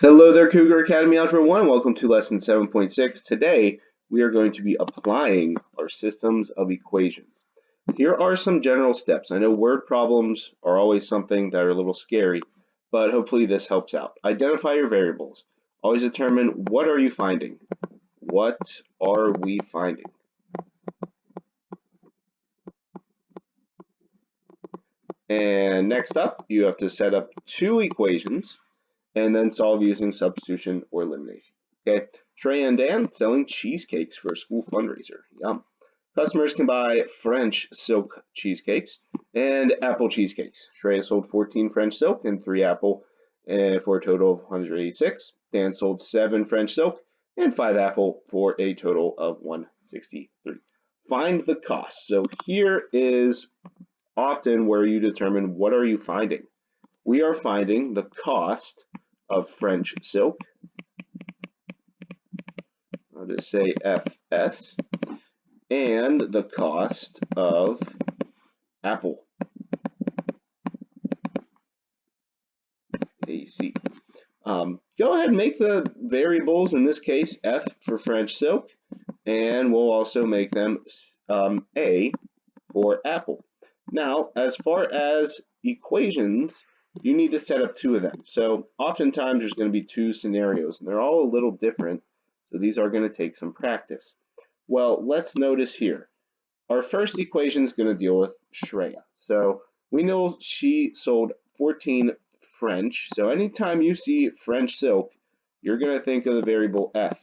Hello there, Cougar Academy Algebra 1. Welcome to lesson 7.6. Today, we are going to be applying our systems of equations. Here are some general steps. I know word problems are always something that are a little scary, but hopefully this helps out. Identify your variables. Always determine what are you finding. What are we finding? And next up, you have to set up two equations and then solve using substitution or elimination. Okay, Trey and Dan selling cheesecakes for a school fundraiser. Yum. Customers can buy French silk cheesecakes and apple cheesecakes. Trey sold 14 French silk and 3 apple for a total of 186. Dan sold 7 French silk and 5 apple for a total of 163. Find the cost. So here is often where you determine what are you finding. We are finding the cost of French silk. I'll just say FS, and the cost of apple, AC. Go ahead and make the variables, in this case, F for French silk, and we'll also make them A for apple. Now, as far as equations, you need to set up two of them. So oftentimes there's going to be two scenarios, and they're all a little different. So these are going to take some practice. Well, let's notice here. Our first equation is going to deal with Shreya. So we know she sold 14 French. So anytime you see French silk, you're going to think of the variable F.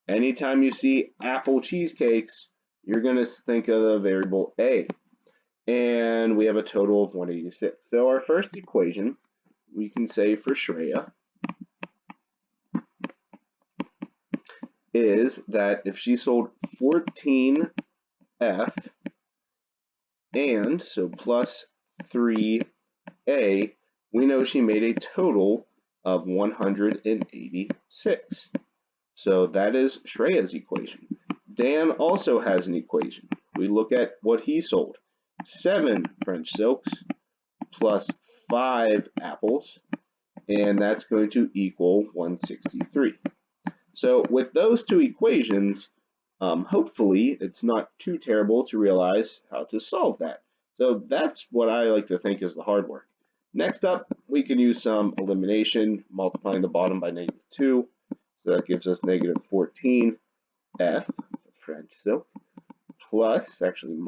Anytime you see apple cheesecakes, you're going to think of the variable A. And we have a total of 186. So our first equation, we can say for Shreya, is that if she sold 14F and so plus 3A, we know she made a total of 186. So that is Shreya's equation. Dan also has an equation. We look at what he sold. 7 French silks plus 5 apples, and that's going to equal 163. So with those two equations, hopefully it's not too terrible to realize how to solve that. So that's what I like to think is the hard work. Next up, we can use some elimination, multiplying the bottom by -2. So that gives us -14F, French silk, plus, actually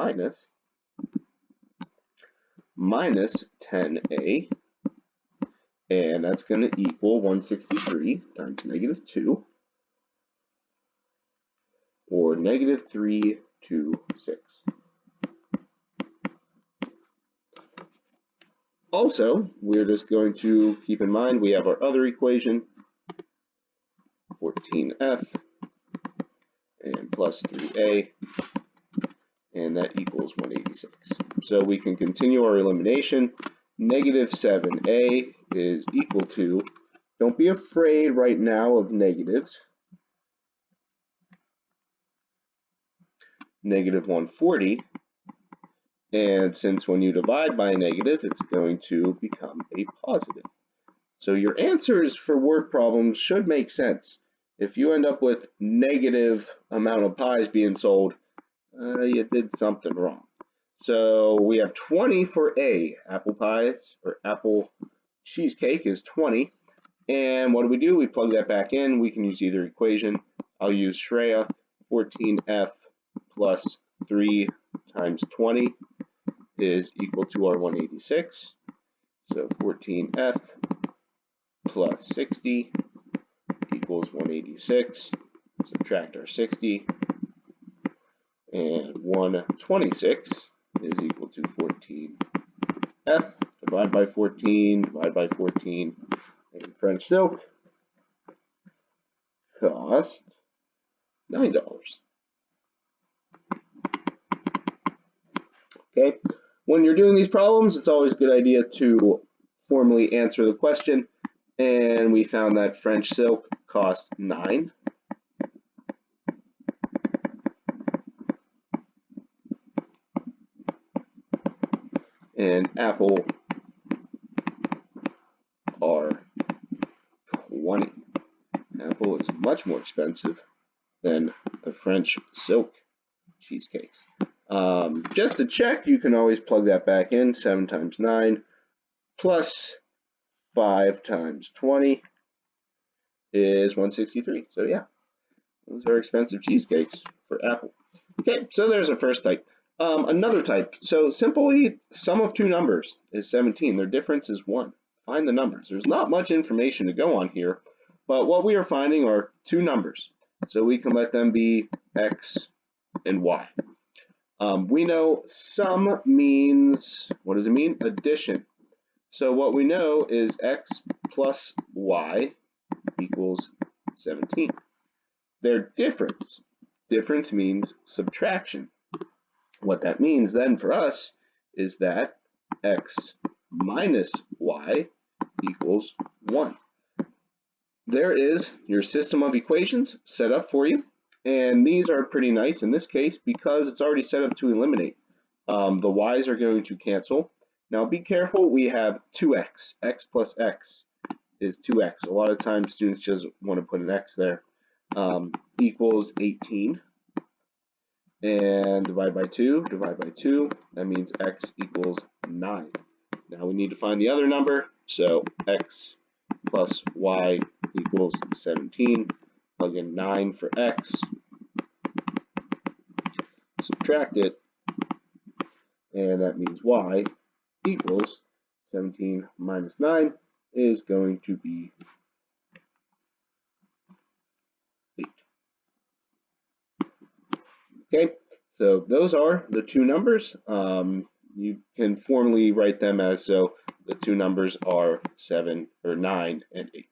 minus 10A, and that's going to equal 163 times -2, or -326. Also, we're just going to keep in mind we have our other equation, 14F, and plus 3A, and that equals 186. So we can continue our elimination. -7A is equal to, don't be afraid right now of negatives, -140, and since when you divide by a negative, it's going to become a positive. So your answers for word problems should make sense. If you end up with negative amount of pies being sold, you did something wrong. So we have 20 for A, apple pies, or apple cheesecake is 20. And what do? We plug that back in. We can use either equation. I'll use Shreya, 14F plus 3 times 20 is equal to our 186. So 14F plus 60 equals 186. Subtract our 60. And 126 is equal to 14F. Divide by 14, and French silk cost $9. Okay, when you're doing these problems, it's always a good idea to formally answer the question, and we found that French silk cost $9. And apple are 20. Apple is much more expensive than the French silk cheesecakes. Just to check, you can always plug that back in. 7 times 9 plus 5 times 20 is 163. So yeah, those are expensive cheesecakes for Apple. Okay, so there's our first type. Another type. So simply, sum of two numbers is 17. Their difference is 1. Find the numbers. There's not much information to go on here, but what we are finding are two numbers. So we can let them be x and y. We know sum means, what does it mean? Addition. So what we know is x plus y equals 17. Their difference. Difference means subtraction. What that means then for us is that x minus y equals 1. There is your system of equations set up for you, and these are pretty nice in this case because it's already set up to eliminate. The y's are going to cancel. Now be careful, we have 2x. X plus x is 2x. A lot of times students just want to put an x there. Equals 18. And divide by 2, that means x equals 9. Now we need to find the other number, so x plus y equals 17. Plug in 9 for x, subtract it, and that means y equals 17 minus 9 is going to be 8. Okay, so those are the two numbers. You can formally write them as so the two numbers are 7 or 9 and 8.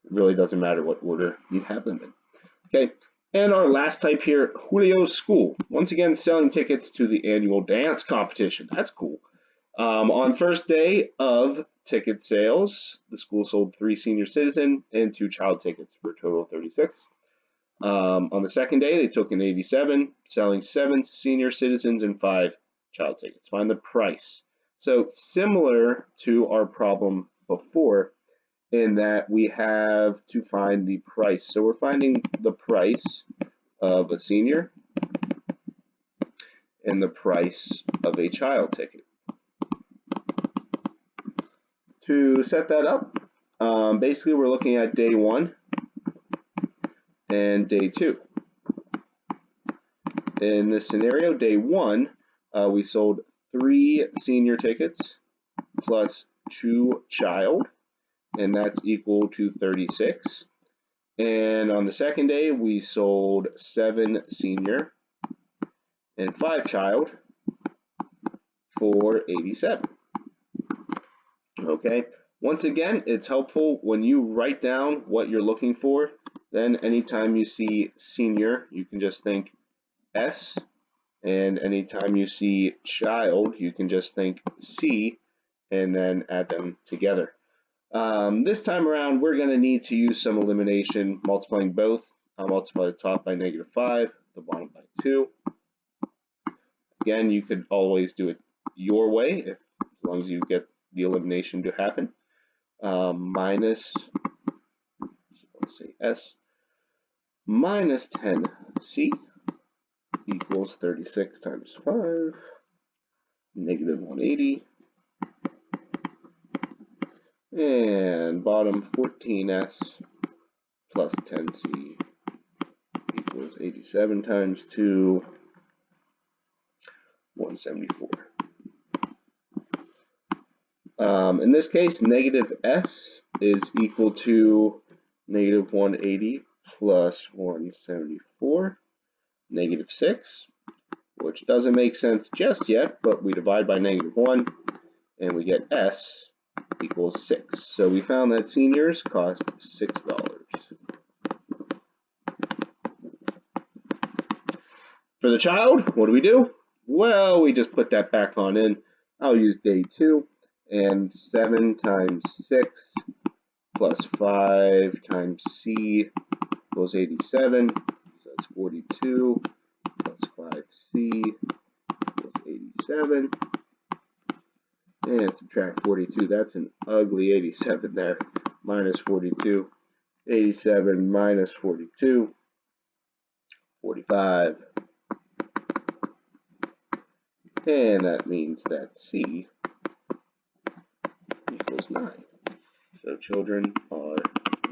It really doesn't matter what order you have them in. Okay, and our last type here, Julio's School. Once again, selling tickets to the annual dance competition. That's cool. On first day of ticket sales, the school sold 3 senior citizen and 2 child tickets for a total of 36. On the second day, they took in 87, selling 7 senior citizens and 5 child tickets. Find the price. So similar to our problem before, in that we have to find the price. So we're finding the price of a senior and the price of a child ticket. To set that up, basically we're looking at day 1 and day 2. In this scenario, day 1, we sold 3 senior tickets plus 2 child, and that's equal to 36. And on the second day, we sold 7 senior and 5 child for 87. Okay, once again, it's helpful when you write down what you're looking for. Then anytime you see senior, you can just think S, and anytime you see child, you can just think C, and then add them together. This time around, we're going to need to use some elimination, multiplying both. I'll multiply the top by -5, the bottom by 2. Again, you could always do it your way, as long as you get the elimination to happen. Minus, let's say S, minus 10C equals 36 times 5, negative 180. And bottom 14S plus 10C equals 87 times 2, 174. In this case, negative S is equal to negative 180 plus 174, negative 6, which doesn't make sense just yet, but we divide by negative 1, and we get S equals 6. So we found that seniors cost $6. For the child, what do? Well, we just put that back on in. I'll use day 2, and 7 times 6 plus 5 times C equals 87. So that's 42 plus 5C equals 87. And subtract 42. That's an ugly 87 there. Minus 42. 87 minus 42. 45. And that means that C equals 9. So children are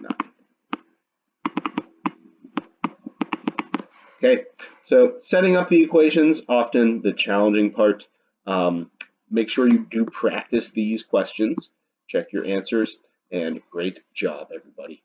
9. Okay, so setting up the equations, often the challenging part. Make sure you do practice these questions, check your answers, and great job, everybody.